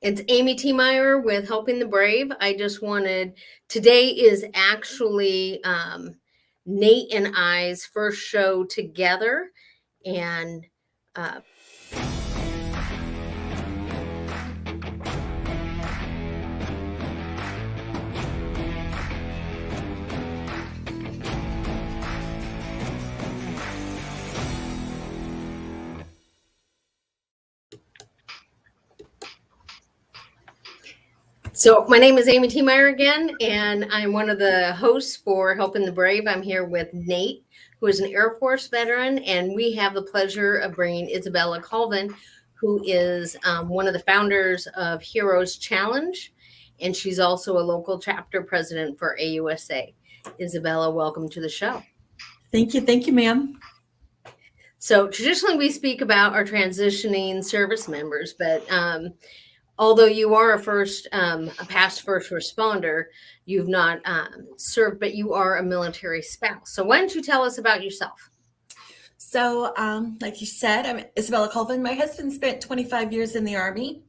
It's Amy T. Meyer with Helping the Brave. Today is actually Nate and I's first show together. And uh, So my name is Amy T. Meyer again, and I'm one of the hosts for Helping the Brave. I'm here with Nate, who is an Air Force veteran, and we have the pleasure of bringing Isabella Colvin, who is one of the founders of Heroes Challenge, and she's also a local chapter president for AUSA. Isabella, welcome to the show. Thank you, ma'am. So traditionally we speak about our transitioning service members, but although you are a past first responder, you've not served, but you are a military spouse. So why don't you tell us about yourself? So, like you said, I'm Isabella Colvin. My husband spent 25 years in the Army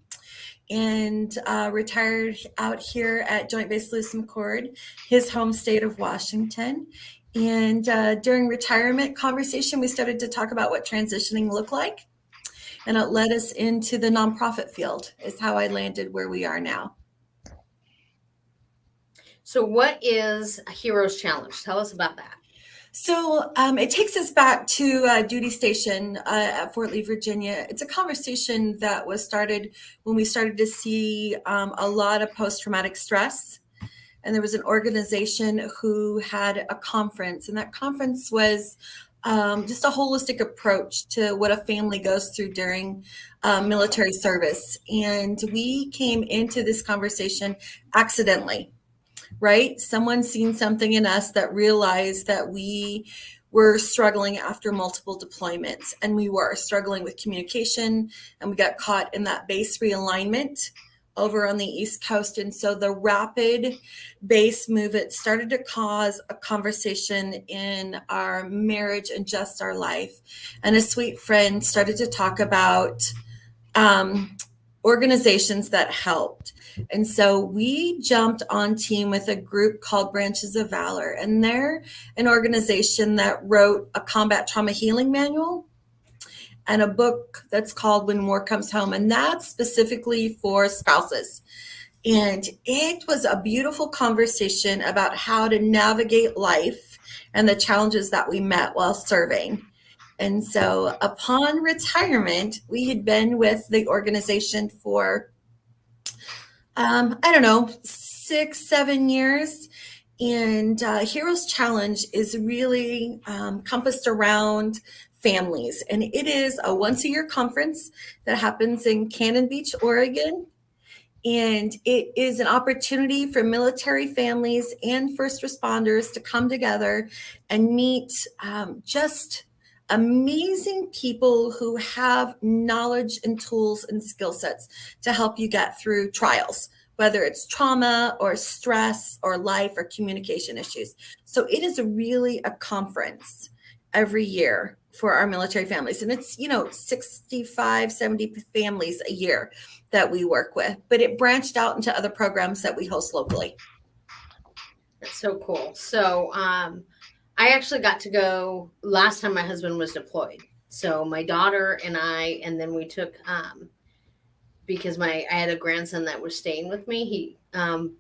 and retired out here at Joint Base Lewis-McChord, his home state of Washington. And during retirement conversation, we started to talk about what transitioning looked like. And it led us into the nonprofit field, is how I landed where we are now. So what is a Heroes Challenge? Tell us about that. So it takes us back to duty station at Fort Lee, Virginia. It's a conversation that was started when we started to see a lot of post-traumatic stress. And there was an organization who had a conference, and that conference was just a holistic approach to what a family goes through during military service. And we came into this conversation accidentally, right? Someone seen something in us that realized that we were struggling after multiple deployments, and we were struggling with communication, and we got caught in that base realignment over on the East Coast. And so the rapid base move, it started to cause a conversation in our marriage and just our life. And a sweet friend started to talk about organizations that helped. And so we jumped on team with a group called Branches of Valor. And they're an organization that wrote a combat trauma healing manual and a book that's called When War Comes Home. And that's specifically for spouses. And it was a beautiful conversation about how to navigate life and the challenges that we met while serving. And so upon retirement, we had been with the organization for, 6-7 years. And Heroes Challenge is really compassed around families. And it is a once-a-year conference that happens in Cannon Beach, Oregon. And it is an opportunity for military families and first responders to come together and meet just amazing people who have knowledge and tools and skill sets to help you get through trials, whether it's trauma or stress or life or communication issues. So it is really a conference every year for our military families. And it's, 65, 70 families a year that we work with, but it branched out into other programs that we host locally. That's so cool. So I actually got to go last time my husband was deployed. So my daughter and I, and then we took, because I had a grandson that was staying with me. And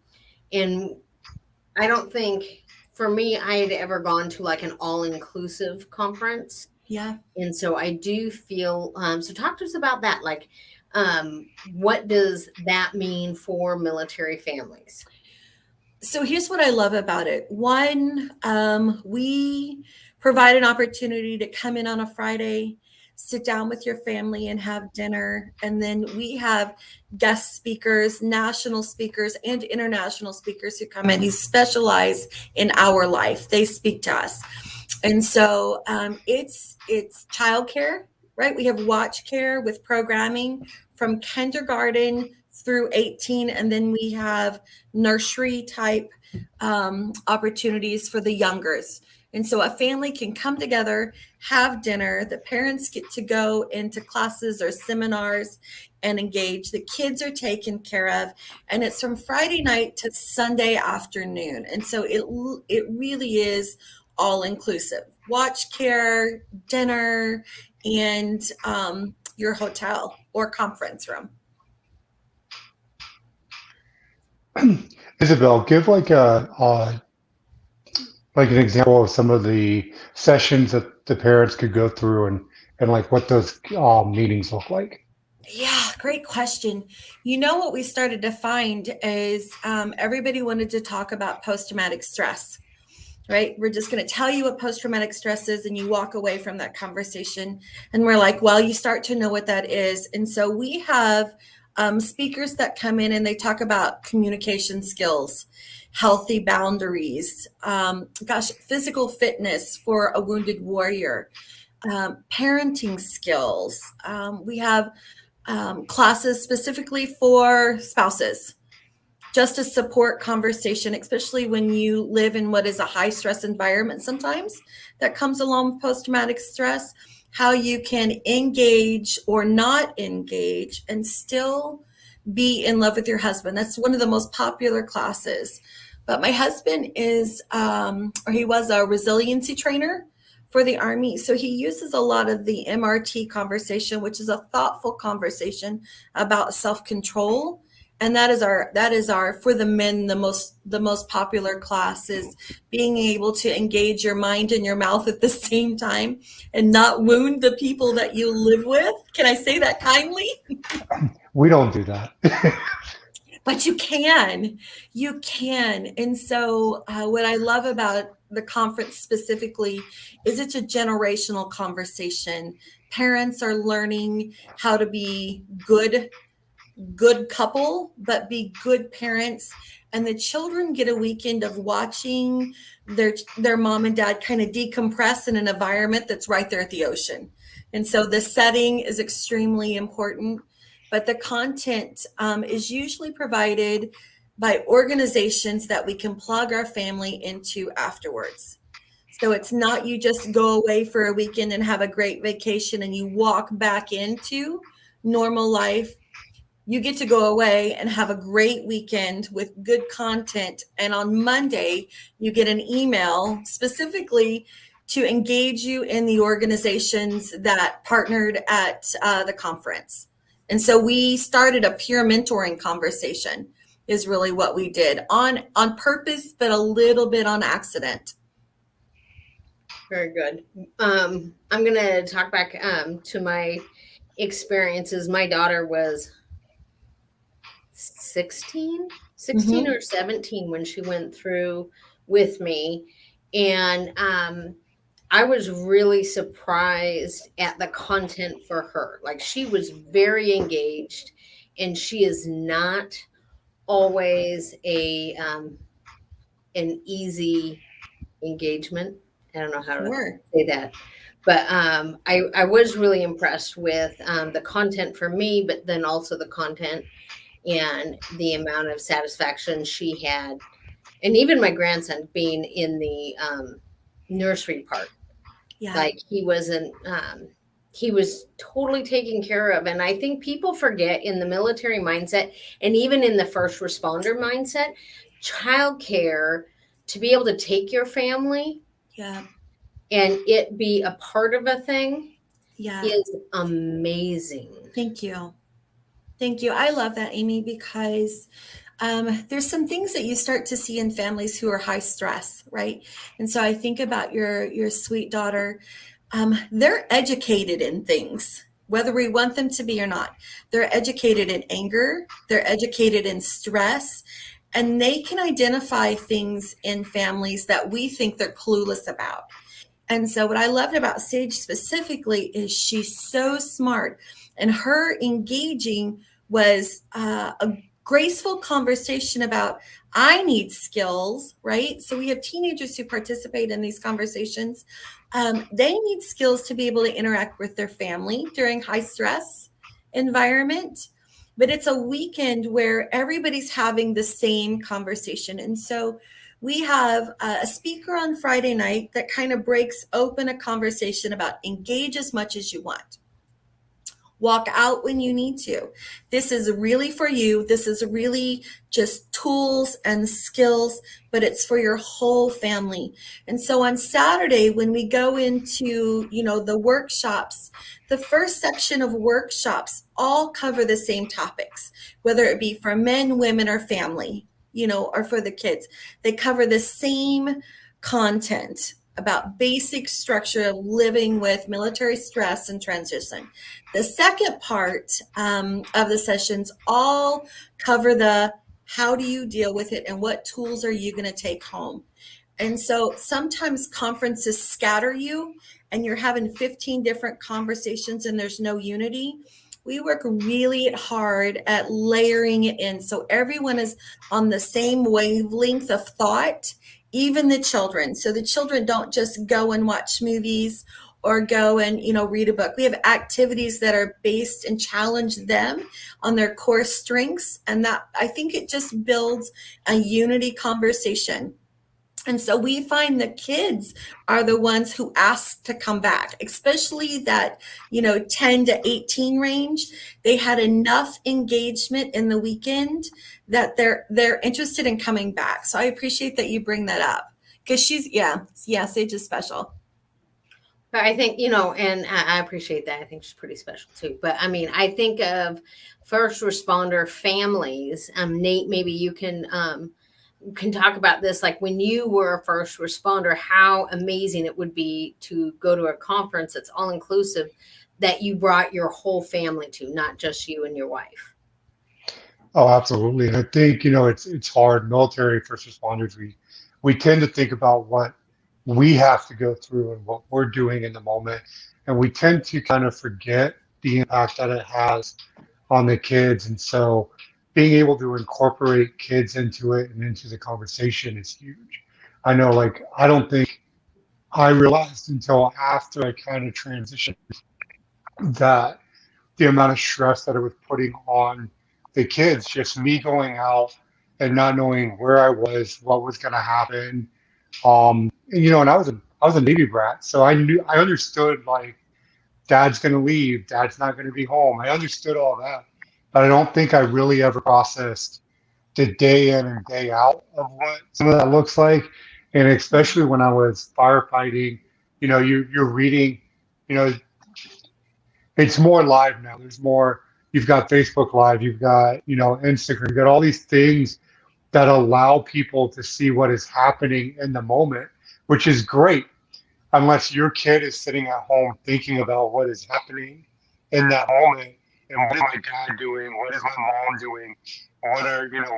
I don't think for me, I had ever gone to like an all-inclusive conference. Yeah. And so I do feel, so talk to us about that. Like, what does that mean for military families? So here's what I love about it. One, we provide an opportunity to come in on a Friday, sit down with your family and have dinner. And then we have guest speakers, national speakers, and international speakers who come in who specialize in our life. They speak to us. And so it's childcare, right? We have watch care with programming from kindergarten through 18. And then we have nursery type opportunities for the youngers. And so a family can come together, have dinner, the parents get to go into classes or seminars and engaged. The kids are taken care of, and it's from Friday night to Sunday afternoon. And so it really is all inclusive. Watch care, dinner, and your hotel or conference room. Isabel, give like an example of some of the sessions that the parents could go through and like what those meetings look like. Yeah, great question. You know what we started to find is everybody wanted to talk about post-traumatic stress, right? We're just going to tell you what post-traumatic stress is, and you walk away from that conversation. And we're like, well, you start to know what that is. And so we have speakers that come in and they talk about communication skills, healthy boundaries, physical fitness for a wounded warrior, parenting skills. We have classes specifically for spouses, just to support conversation, especially when you live in what is a high stress environment sometimes that comes along with post-traumatic stress, how you can engage or not engage and still be in love with your husband. That's one of the most popular classes. But my husband is, or he was a resiliency trainer for the Army. So he uses a lot of the MRT conversation, which is a thoughtful conversation about self-control. And that is our for the men, the most popular class is being able to engage your mind and your mouth at the same time and not wound the people that you live with. Can I say that kindly? We don't do that. But you can. And so what I love about the conference specifically is it's a generational conversation. Parents are learning how to be good couple, but be good parents. And the children get a weekend of watching their mom and dad kind of decompress in an environment that's right there at the ocean. And so the setting is extremely important, but the content is usually provided by organizations that we can plug our family into afterwards. So it's not you just go away for a weekend and have a great vacation and you walk back into normal life. You get to go away and have a great weekend with good content. And on Monday, you get an email specifically to engage you in the organizations that partnered at the conference. And so we started a peer mentoring conversation is really what we did on purpose, but a little bit on accident. Very good. I'm going to talk back to my experiences. My daughter was 16 or 17 when she went through with me. And I was really surprised at the content for her. Like, she was very engaged, and she is not always an easy engagement. I don't know how to say that. But I was really impressed with the content for me, but then also the content and the amount of satisfaction she had. And even my grandson being in the nursery part. Yeah. Like, he wasn't, he was totally taken care of. And I think people forget in the military mindset and even in the first responder mindset, childcare, to be able to take your family and it be a part of a thing is amazing. Thank you. I love that, Amy, because there's some things that you start to see in families who are high stress, right? And so I think about your sweet daughter. They're educated in things, whether we want them to be or not. They're educated in anger. They're educated in stress. And they can identify things in families that we think they're clueless about. And so what I loved about Sage specifically is she's so smart, and her engaging was a graceful conversation about, I need skills, right? So we have teenagers who participate in these conversations. They need skills to be able to interact with their family during high stress environment. But it's a weekend where everybody's having the same conversation. And so we have a speaker on Friday night that kind of breaks open a conversation about engage as much as you want. Walk out when you need to. This is really for you. This is really just tools and skills, but it's for your whole family. And so on Saturday, when we go into, the workshops, the first section of workshops all cover the same topics, whether it be for men, women, or family, or for the kids. They cover the same content about basic structure of living with military stress and transition. The second part of the sessions all cover the how do you deal with it and what tools are you going to take home. And so sometimes conferences scatter you and you're having 15 different conversations and there's no unity. We work really hard at layering it in so everyone is on the same wavelength of thought, even the children. So the children don't just go and watch movies or go and read a book. We have activities that are based and challenge them on their core strengths, and that I think it just builds a unity conversation. And so we find the kids are the ones who ask to come back, especially that 10 to 18 range. They had enough engagement in the weekend that they're interested in coming back. So I appreciate that you bring that up, because Sage is special. But I think, and I appreciate that. I think she's pretty special too. But I mean, I think of first responder families. Nate, maybe you can talk about this. Like when you were a first responder, how amazing it would be to go to a conference that's all inclusive, that you brought your whole family to, not just you and your wife. Oh, absolutely. And I think, it's hard. Military first responders, we tend to think about what we have to go through and what we're doing in the moment. And we tend to kind of forget the impact that it has on the kids. And so being able to incorporate kids into it and into the conversation is huge. I know, like, I don't think I realized until after I kind of transitioned that the amount of stress that it was putting on the kids, just me going out and not knowing where I was, what was going to happen. And I was a Navy brat, so I understood, like, dad's going to leave, dad's not going to be home. I understood all that, but I don't think I really ever processed the day in and day out of what some of that looks like. And especially when I was firefighting, you're reading, you know, it's more live now. There's more, you've got Facebook Live, you've got, Instagram, you've got all these things that allow people to see what is happening in the moment, which is great, unless your kid is sitting at home thinking about what is happening in that moment and what is my dad doing, what is my mom doing,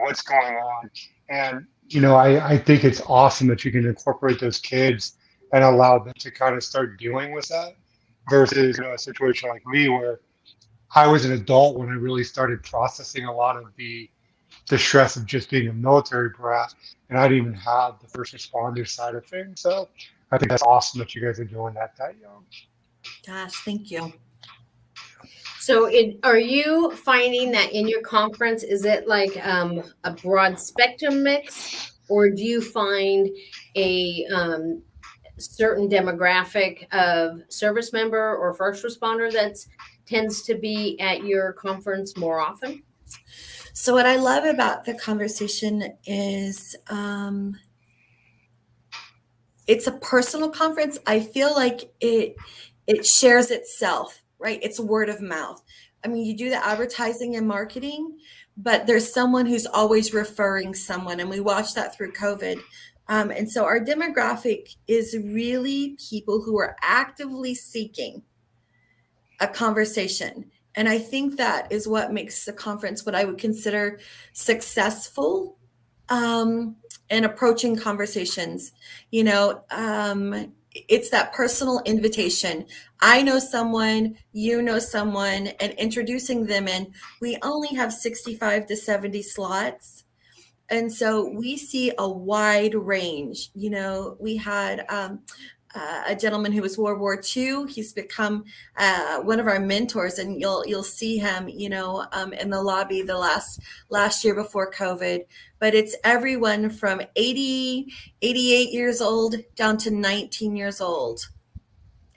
what's going on. And I think it's awesome that you can incorporate those kids and allow them to kind of start dealing with that versus a situation like me where I was an adult when I really started processing a lot of the stress of just being a military brat, and I didn't even have the first responder side of things. So I think that's awesome that you guys are doing that young. Gosh, thank you. So are you finding that in your conference, is it like a broad spectrum mix, or do you find a certain demographic of service member or first responder that tends to be at your conference more often? So what I love about the conversation is it's a personal conference. I feel like it shares itself, right? It's word of mouth. I mean, you do the advertising and marketing, but there's someone who's always referring someone, and we watched that through COVID. And so our demographic is really people who are actively seeking a conversation. And I think that is what makes the conference what I would consider successful in approaching conversations. It's that personal invitation. I know someone, you know someone, and introducing them in. We only have 65 to 70 slots. And so we see a wide range. We had a gentleman who was World War II. He's become one of our mentors, and you'll see him, in the lobby the last year before COVID. But it's everyone from 80, 88 years old down to 19 years old.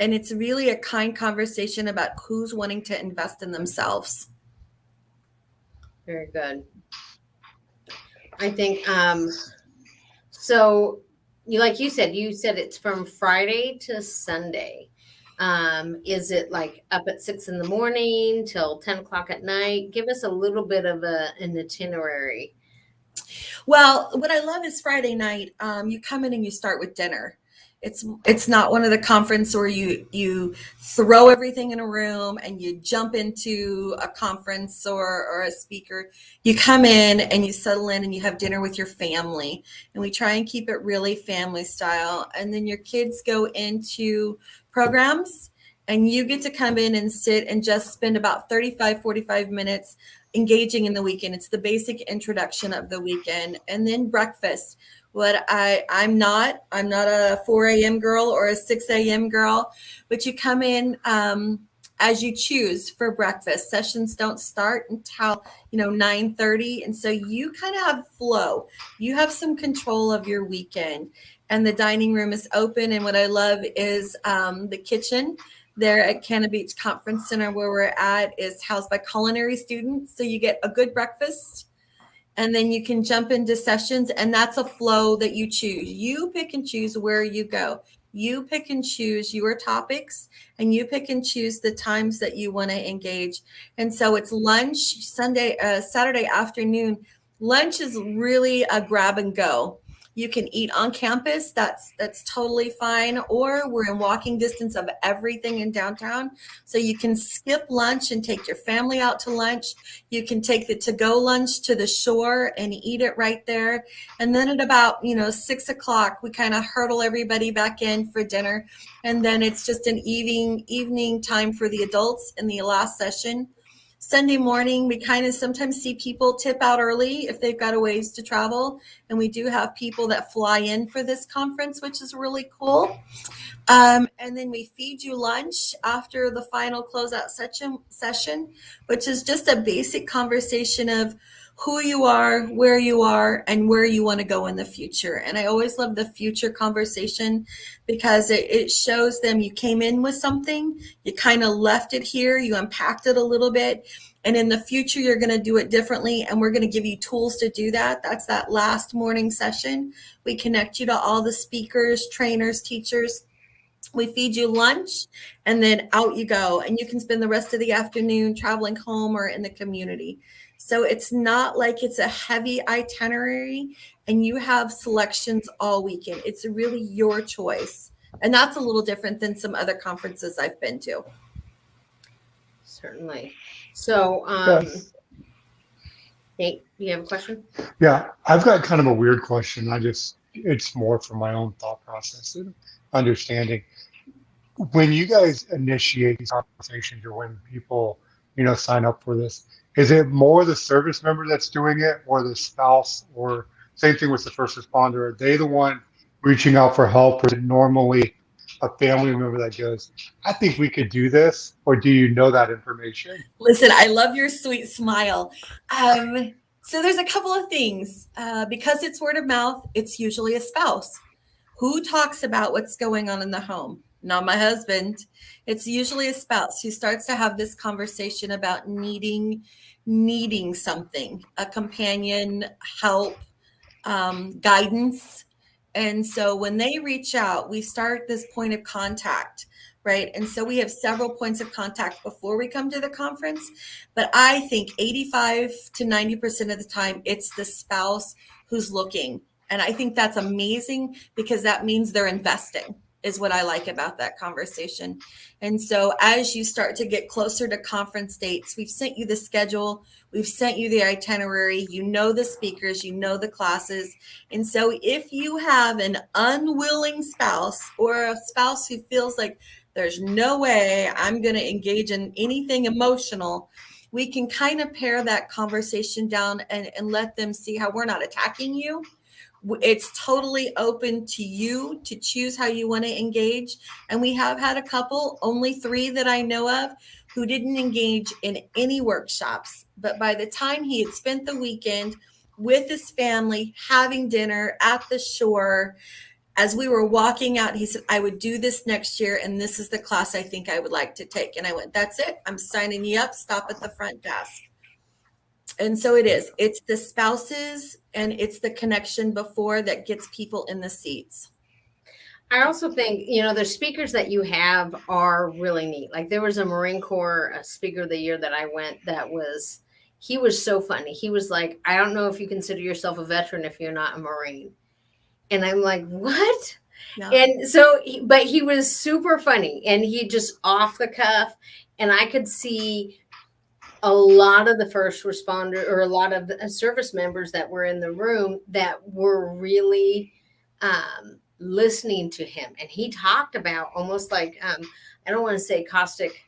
And it's really a kind conversation about who's wanting to invest in themselves. Very good. I think so like you said it's from Friday to Sunday. Is it like up at 6 in the morning till 10 o'clock at night? Give us a little bit of an itinerary. Well, what I love is Friday night. You come in and you start with dinner. It's not one of the conference where you throw everything in a room and you jump into a conference or a speaker. You come in and you settle in and you have dinner with your family, and we try and keep it really family style. And then your kids go into programs and you get to come in and sit and just spend about 45 minutes engaging in the weekend. It's the basic introduction of the weekend, and then breakfast. I'm not a 4 a.m. girl or a 6 a.m. girl, but you come in as you choose for breakfast. Sessions don't start until 9:30, and so you kind of have flow. You have some control of your weekend, and the dining room is open. And what I love is the kitchen there at Canna Beach Conference Center, where we're at, is housed by culinary students. So you get a good breakfast, and then you can jump into sessions, and that's a flow that you choose. You pick and choose where you go. You pick and choose your topics, and you pick and choose the times that you want to engage. And so it's lunch, Saturday afternoon. Lunch is really a grab and go. You can eat on campus. That's totally fine. Or we're in walking distance of everything in downtown. So you can skip lunch and take your family out to lunch. You can take the to-go lunch to the shore and eat it right there. And then at about 6 o'clock, we kind of hurdle everybody back in for dinner. And then it's just an evening time for the adults in the last session. Sunday morning, we kind of sometimes see people tip out early if they've got a ways to travel. And we do have people that fly in for this conference, which is really cool. And then we feed you lunch after the final closeout session, which is just a basic conversation of who you are, and where you want to go in the future. And I always love the future conversation because it shows them you came in with something, you kind of left it here, you unpacked it a little bit, and in the future, you're going to do it differently, and we're going to give you tools to do that. That's that last morning session. We connect you to all the speakers, trainers, teachers. We feed you lunch, and then out you go, and you can spend the rest of the afternoon traveling home or in the community. So it's not like it's a heavy itinerary and you have selections all weekend. It's really your choice. And that's a little different than some other conferences I've been to. Certainly. So, Yes. Nate, do you have a question? Yeah, I've got kind of a weird question. It's more for my own thought process and understanding. When you guys initiate these conversations or when people, sign up for this, is it more the service member that's doing it or the spouse, or same thing with the first responder? Are they the one reaching out for help, or is it normally a family member that goes, I think we could do this? Or do you know that information? Listen, I love your sweet smile. So there's a couple of things. Because it's word of mouth, it's usually a spouse who talks about what's going on in the home. Not my husband. It's usually a spouse who starts to have this conversation about needing something, a companion, help, guidance. And so when they reach out, we start this point of contact, right? And so we have several points of contact before we come to the conference. But I think 85 to 90% of the time, it's the spouse who's looking. And I think that's amazing because that means they're investing, is what I like about that conversation. And so as you start to get closer to conference dates, we've sent you the schedule, we've sent you the itinerary, the speakers, the classes. And so if you have an unwilling spouse or a spouse who feels like there's no way I'm going to engage in anything emotional, we can kind of pare that conversation down and let them see how we're not attacking you. It's totally open to you to choose how you want to engage. And we have had a couple, only 3 that I know of, who didn't engage in any workshops. But by the time he had spent the weekend with his family, having dinner at the shore, as we were walking out, he said, I would do this next year, and this is the class I think I would like to take. And I went, that's it. I'm signing you up. Stop at the front desk. And so it is. It's the spouses and it's the connection before that gets people in the seats. I also think, the speakers that you have are really neat. Like there was a Marine Corps speaker the year that I went he was so funny. He was like, I don't know if you consider yourself a veteran if you're not a Marine. And I'm like, what? Yeah. And so, but he was super funny and he just off the cuff. And I could see a lot of the first responder or a lot of the service members that were in the room that were really listening to him. And he talked about almost like, I don't want to say caustic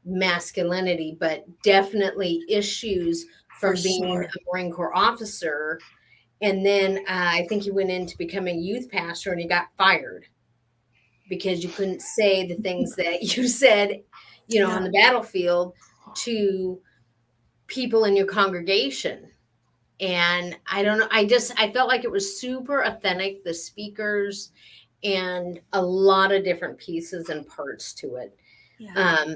masculinity, but definitely issues from being a Marine Corps officer. And then I think he went into becoming a youth pastor and he got fired because you couldn't say the things that you said, on the battlefield to people in your congregation. And I don't know, I felt like it was super authentic, the speakers and a lot of different pieces and parts to it. Yeah.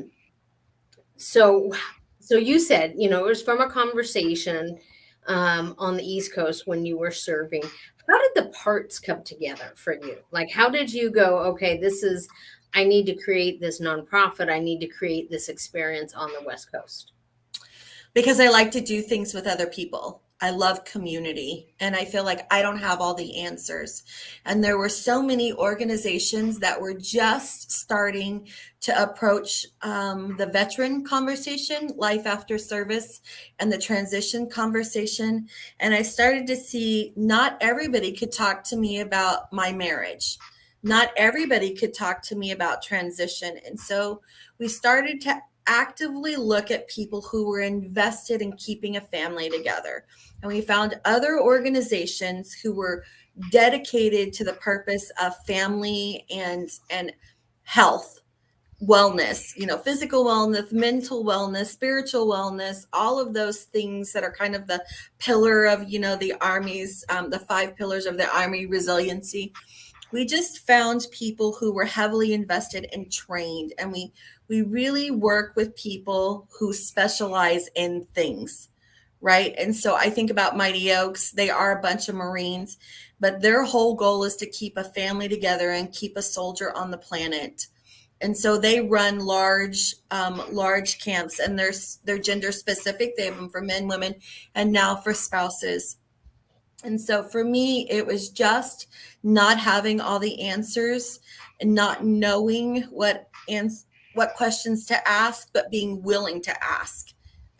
So you said, it was from a conversation on the East Coast when you were serving. How did the parts come together for you? Like, how did you go, okay, I need to create this nonprofit. I need to create this experience on the West Coast? Because I like to do things with other people. I love community, and I feel like I don't have all the answers. And there were so many organizations that were just starting to approach the veteran conversation, life after service, and the transition conversation. And I started to see not everybody could talk to me about my marriage. Not everybody could talk to me about transition. And so we started to actively look at people who were invested in keeping a family together. And we found other organizations who were dedicated to the purpose of family and health, wellness, physical wellness, mental wellness, spiritual wellness, all of those things that are kind of the pillar of, the Army's, the 5 pillars of the Army resiliency. We just found people who were heavily invested and trained, and we really work with people who specialize in things, right? And so I think about Mighty Oaks. They are a bunch of Marines, but their whole goal is to keep a family together and keep a soldier on the planet. And so they run large camps, and they're gender specific. They have them for men, women, and now for spouses. And so for me, it was just not having all the answers and not knowing what questions to ask, but being willing to ask.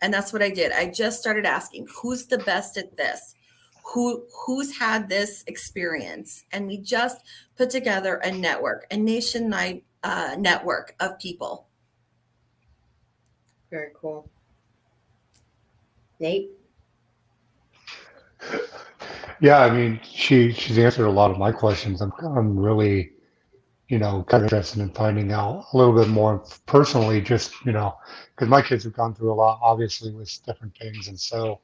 And that's what I did. I just started asking, who's the best at this? Who's had this experience? And we just put together a network, a nationwide network of people. Very cool. Nate? Yeah, I mean, she's answered a lot of my questions. I'm really, kind of interested in finding out a little bit more personally, just, because my kids have gone through a lot, obviously, with different things. And so,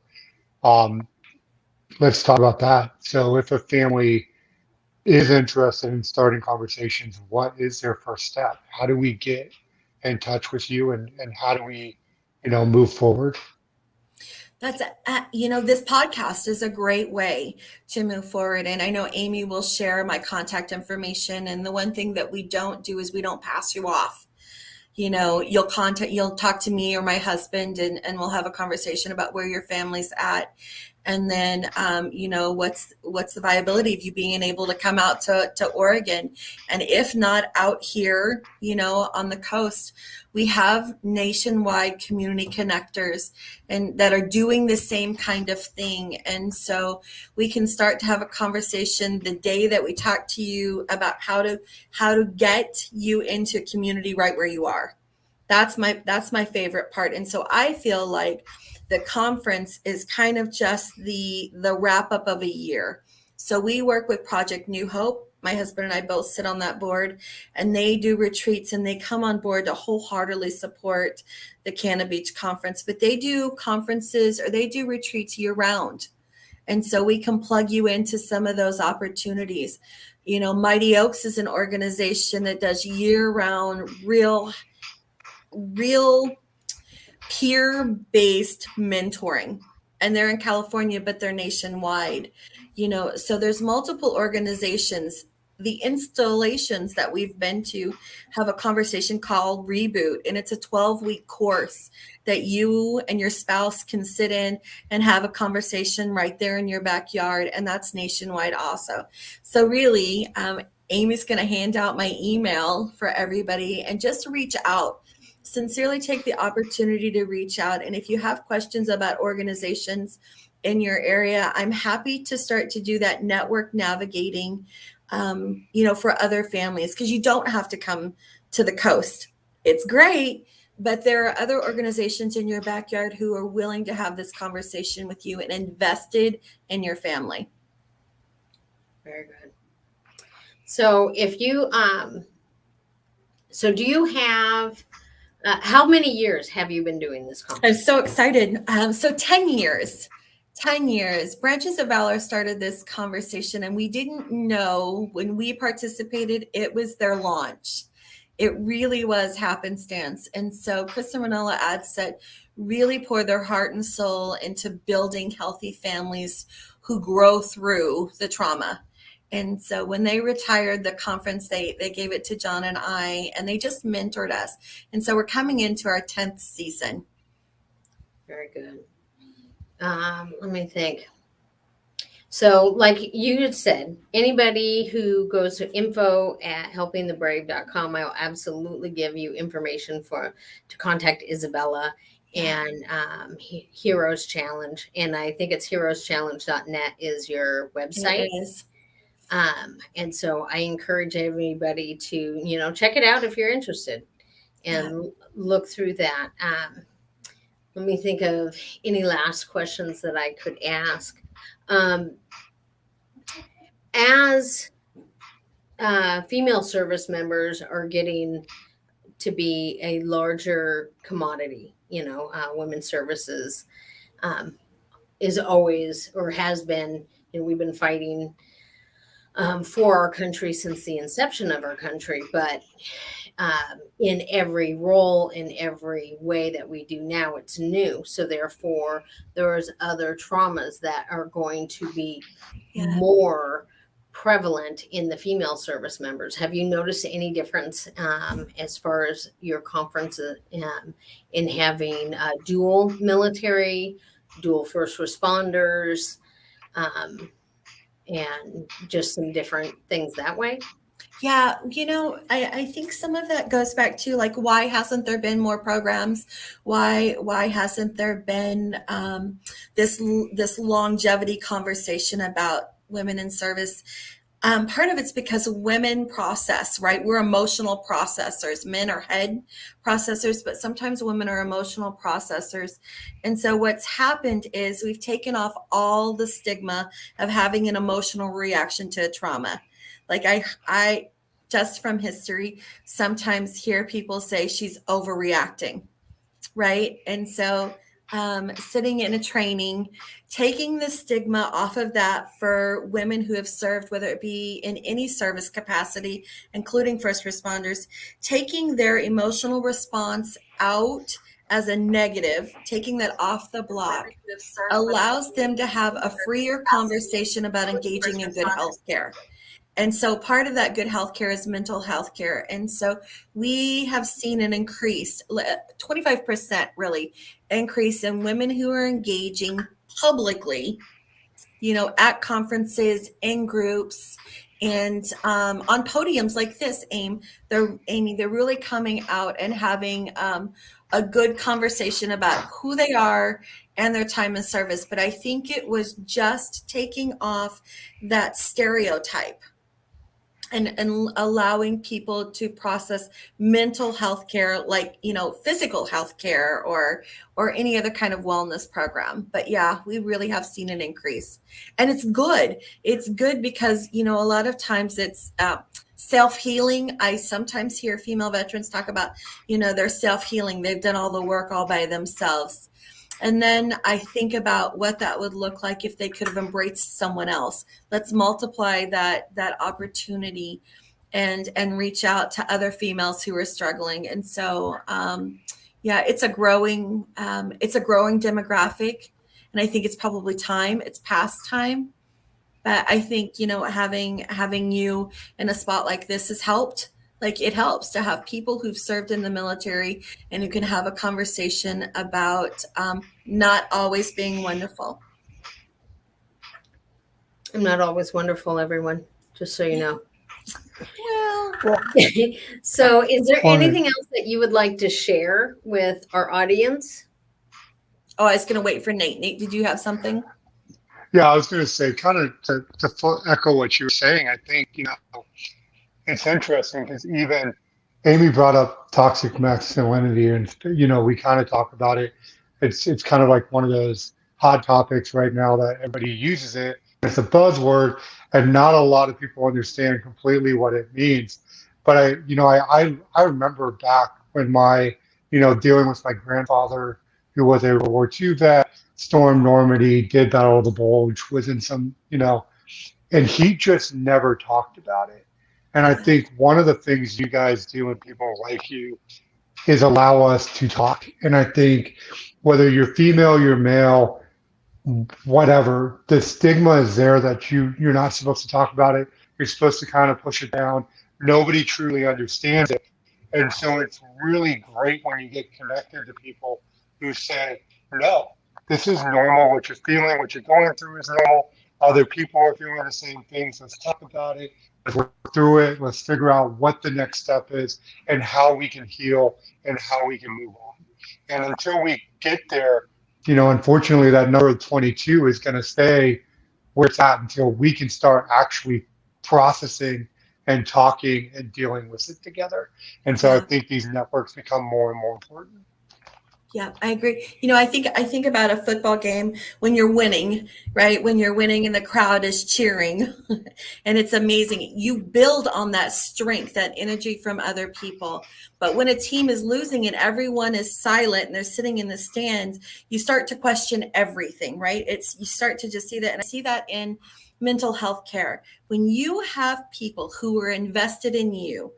let's talk about that. So if a family is interested in starting conversations, what is their first step? How do we get in touch with you, and how do we, move forward? That's, this podcast is a great way to move forward. And I know Amy will share my contact information. And the one thing that we don't do is we don't pass you off. You'll talk to me or my husband, and we'll have a conversation about where your family's at. And then, what's the viability of you being able to come out to Oregon? And if not out here, on the coast, we have nationwide community connectors and that are doing the same kind of thing. And so we can start to have a conversation the day that we talk to you about how to get you into a community right where you are. That's my favorite part. And so I feel like the conference is kind of just the wrap up of a year. So we work with Project New Hope. My husband and I both sit on that board, and they do retreats, and they come on board to wholeheartedly support the Canna Beach conference. But they do conferences or they do retreats year round. And so we can plug you into some of those opportunities. Mighty Oaks is an organization that does year-round, real peer-based mentoring. And they're in California, but they're nationwide. So there's multiple organizations. The installations that we've been to have a conversation called Reboot, and it's a 12-week course that you and your spouse can sit in and have a conversation right there in your backyard, and that's nationwide also. So really, Amy's going to hand out my email for everybody, and just reach out. Sincerely take the opportunity to reach out. And if you have questions about organizations in your area, I'm happy to start to do that network navigating, for other families, because you don't have to come to the coast. It's great, but there are other organizations in your backyard who are willing to have this conversation with you and invested in your family. Very good. So if you, do you have, how many years have you been doing this conference? I'm so excited. So 10 years. 10 years. Branches of Valor started this conversation, and we didn't know when we participated, it was their launch. It really was happenstance. And so Chris and Manila Adset really poured their heart and soul into building healthy families who grow through the trauma. And so when they retired the conference, they gave it to John and I, and they just mentored us. And so we're coming into our 10th season. Very good. Let me think. So like you had said, anybody who goes to info@helpingthebrave.com, I'll absolutely give you information to contact Isabella and Heroes Challenge. And I think it's heroeschallenge.net is your website. It is. And so I encourage everybody to, check it out if you're interested and look through that. Let me think of any last questions that I could ask. As female service members are getting to be a larger commodity, women's services is always or has been, we've been fighting for our country since the inception of our country, but in every role, in every way that we do now, it's new. So therefore, there's other traumas that are going to be more prevalent in the female service members. Have you noticed any difference as far as your conference in having dual military, dual first responders, and just some different things that way? Yeah, I think some of that goes back to like, why hasn't there been more programs? Why hasn't there been this longevity conversation about women in service? Part of it's because women process, right? We're emotional processors. Men are head processors, but sometimes women are emotional processors. And so what's happened is we've taken off all the stigma of having an emotional reaction to a trauma. Like I just from history, sometimes hear people say she's overreacting, right? And so sitting in a training, taking the stigma off of that for women who have served, whether it be in any service capacity, including first responders, taking their emotional response out as a negative, taking that off the block, allows them to have a freer conversation about engaging in good health care. And so part of that good health care is mental health care. And so we have seen an increase, 25% really increase in women who are engaging publicly, at conferences, in groups, and on podiums like this, Amy, they're really coming out and having a good conversation about who they are and their time in service. But I think it was just taking off that stereotype and allowing people to process mental health care like, physical health care or any other kind of wellness program. But yeah, we really have seen an increase, and it's good. It's good because, a lot of times it's self-healing. I sometimes hear female veterans talk about, their self-healing. They've done all the work all by themselves. And then I think about what that would look like if they could have embraced someone else. Let's multiply that opportunity and reach out to other females who are struggling. And so yeah, it's a growing demographic. And I think it's probably time, it's past time. But I think, having you in a spot like this has helped. Like, it helps to have people who've served in the military and who can have a conversation about not always being wonderful. I'm not always wonderful, everyone, just so you know. Well, So, is there Funny. anything else that you would like to share with our audience? oh, I was going to wait for Nate. Nate, did you have something? Yeah, I was going to say, kind of to echo what you were saying. I think it's interesting because even Amy brought up toxic masculinity, and we kind of talk about it. It's kind of like one of those hot topics right now that everybody uses it. It's a buzzword, and not a lot of people understand completely what it means. But I remember back when dealing with my grandfather, who was a World War II vet, stormed Normandy, did Battle of the Bulge, was in some, and he just never talked about it. And I think one of the things you guys do and people like you is allow us to talk. And I think whether you're female, you're male, whatever, the stigma is there that you're not supposed to talk about it. You're supposed to kind of push it down. Nobody truly understands it. And so it's really great when you get connected to people who say, no, this is normal. What you're feeling, what you're going through is normal. Other people are feeling the same things. Let's talk about it. Let's work through it. Let's figure out what the next step is and how we can heal and how we can move on. And until we get there, unfortunately, that number of 22 is going to stay where it's at until we can start actually processing and talking and dealing with it together. And so I think these networks become more and more important. Yeah, I agree. I think about a football game when you're winning, right? When you're winning and the crowd is cheering and it's amazing. You build on that strength, that energy from other people. But when a team is losing and everyone is silent and they're sitting in the stands, you start to question everything, right? You start to just see that. And I see that in mental health care. When you have people who are invested in you,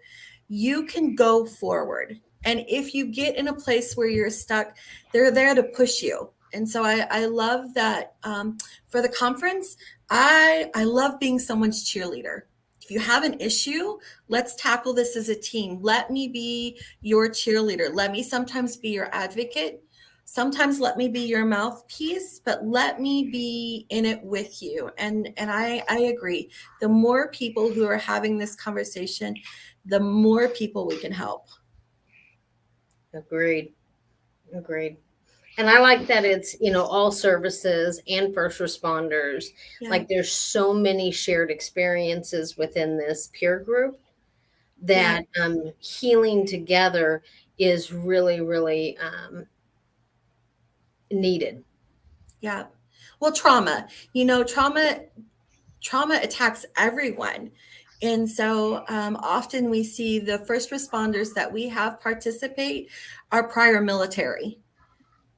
you can go forward. And if you get in a place where you're stuck, they're there to push you. And so I love that for the conference. I love being someone's cheerleader. If you have an issue, let's tackle this as a team. Let me be your cheerleader. Let me sometimes be your advocate. Sometimes let me be your mouthpiece, but let me be in it with you. And I agree. The more people who are having this conversation, the more people we can help. Agreed. And I like that it's, all services and first responders. Yeah. Like, there's so many shared experiences within this peer group that healing together is really, really needed. Yeah. Well, trauma attacks everyone. And so often we see the first responders that we have participate are prior military,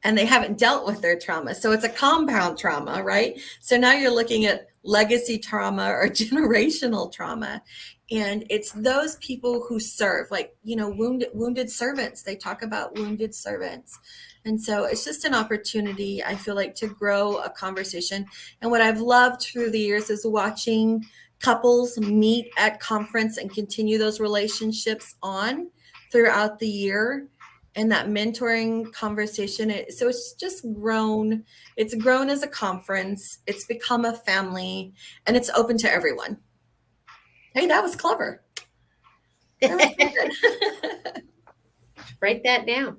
and they haven't dealt with their trauma. So it's a compound trauma, right? So now you're looking at legacy trauma or generational trauma. And it's those people who serve, like, wounded servants. They talk about wounded servants. And so it's just an opportunity, I feel like, to grow a conversation. And what I've loved through the years is watching couples meet at conference and continue those relationships on throughout the year, and that mentoring conversation. So it's just grown. It's grown as a conference. It's become a family, and it's open to everyone. Hey, that was clever. That was Write that down.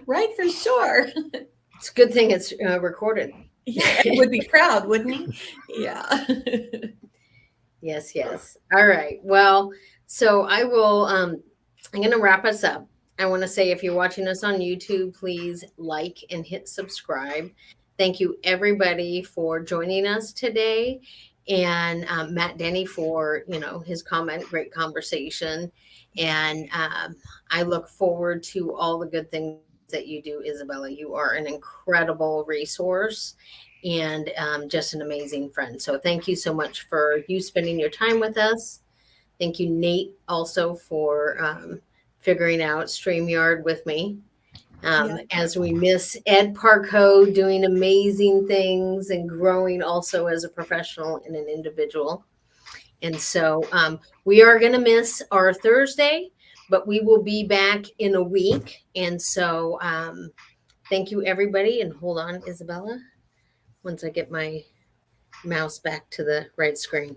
right, for sure. It's a good thing it's recorded. Yeah, he would be proud, wouldn't he? Yeah. Yes. All right. Well, so I will, I'm going to wrap us up. I want to say, if you're watching us on YouTube, please like and hit subscribe. Thank you, everybody, for joining us today. And Matt Denny for, his comment. Great conversation. And I look forward to all the good things that you do, Isabella. You are an incredible resource and just an amazing friend. So thank you so much for you spending your time with us. Thank you, Nate, also for figuring out StreamYard with me. As we miss Ed Parco doing amazing things and growing also as a professional and an individual. And so we are going to miss our Thursday, but we will be back in a week. And so thank you, everybody. And hold on, Isabella, once I get my mouse back to the right screen.